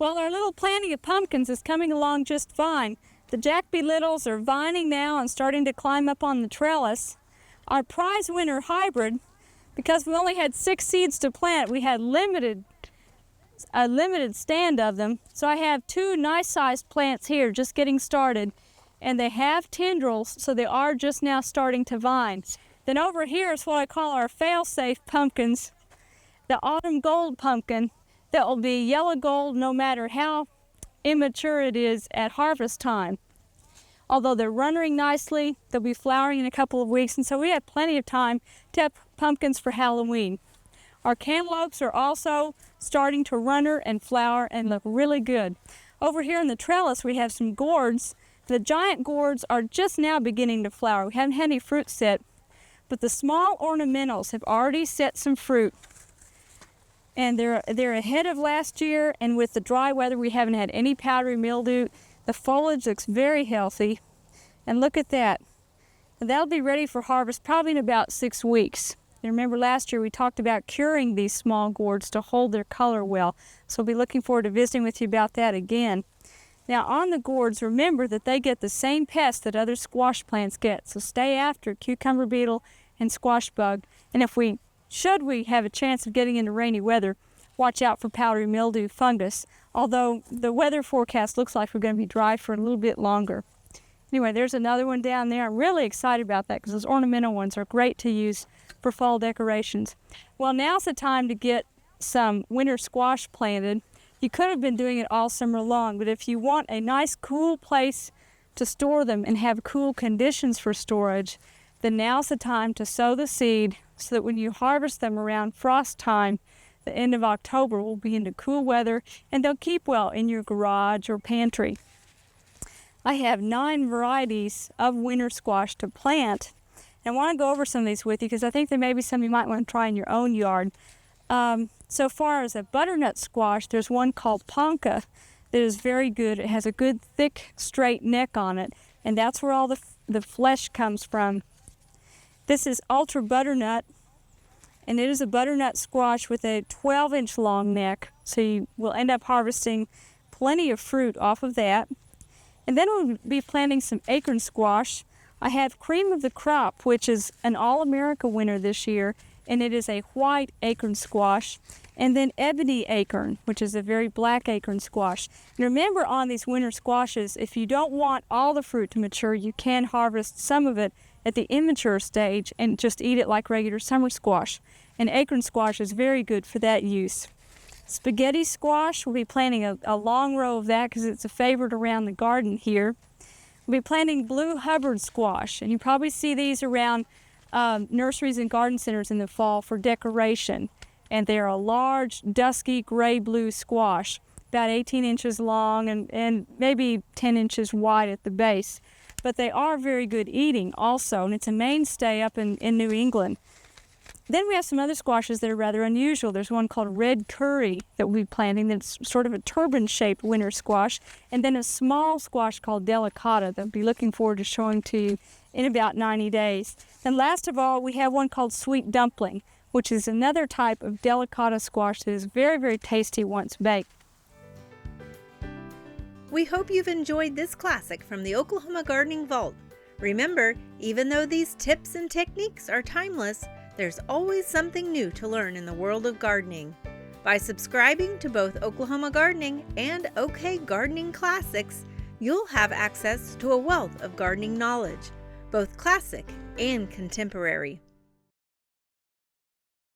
Well, our little planting of pumpkins is coming along just fine. The Jack-Be Littles are vining now and starting to climb up on the trellis. Our prize winner hybrid, because we only had 6 seeds to plant, we had a limited stand of them. So I have 2 nice-sized plants here just getting started, and they have tendrils, so they are just now starting to vine. Then over here is what I call our fail-safe pumpkins, the autumn gold pumpkin that will be yellow gold no matter how immature it is at harvest time. Although they're running nicely, they'll be flowering in a couple of weeks, and so we have plenty of time to have pumpkins for Halloween. Our cantaloupes are also starting to runner and flower and look really good. Over here in the trellis we have some gourds. The giant gourds are just now beginning to flower. We haven't had any fruit set, but the small ornamentals have already set some fruit. And they're ahead of last year, and with the dry weather we haven't had any powdery mildew. The foliage looks very healthy, and look at that. That'll be ready for harvest probably in about 6 weeks. And remember last year we talked about curing these small gourds to hold their color well, so we'll be looking forward to visiting with you about that again. Now on the gourds, remember that they get the same pests that other squash plants get, so stay after cucumber beetle and squash bug, and should we have a chance of getting into rainy weather, watch out for powdery mildew fungus, although the weather forecast looks like we're going to be dry for a little bit longer. Anyway, there's another one down there. I'm really excited about that because those ornamental ones are great to use for fall decorations. Well, now's the time to get some winter squash planted. You could have been doing it all summer long, but if you want a nice cool place to store them and have cool conditions for storage, then now's the time to sow the seed so that when you harvest them around frost time, the end of October, will be into cool weather and they'll keep well in your garage or pantry. I have 9 varieties of winter squash to plant. And I want to go over some of these with you because I think there may be some you might want to try in your own yard. So far as a butternut squash, there's one called Ponca that is very good. It has a good thick straight neck on it, and that's where all the flesh comes from. This is Ultra Butternut, and it is a butternut squash with a 12-inch long neck, so you will end up harvesting plenty of fruit off of that. And then we'll be planting some acorn squash. I have Cream of the Crop, which is an All-America winner this year, and it is a white acorn squash. And then Ebony Acorn, which is a very black acorn squash. And remember on these winter squashes, if you don't want all the fruit to mature, you can harvest some of it at the immature stage and just eat it like regular summer squash. And acorn squash is very good for that use. Spaghetti squash, we'll be planting a long row of that because it's a favorite around the garden here. We'll be planting blue Hubbard squash, and you probably see these around nurseries and garden centers in the fall for decoration. And they're a large, dusky gray-blue squash, about 18 inches long and maybe 10 inches wide at the base. But they are very good eating also, and it's a mainstay up in New England. Then we have some other squashes that are rather unusual. There's one called Red Curry that we'll be planting that's sort of a turban-shaped winter squash, and then a small squash called Delicata that I'll be looking forward to showing to you in about 90 days. And last of all, we have one called Sweet Dumpling, which is another type of Delicata squash that is very, very tasty once baked. We hope you've enjoyed this classic from the Oklahoma Gardening Vault. Remember, even though these tips and techniques are timeless, there's always something new to learn in the world of gardening. By subscribing to both Oklahoma Gardening and OK Gardening Classics, you'll have access to a wealth of gardening knowledge, both classic and contemporary.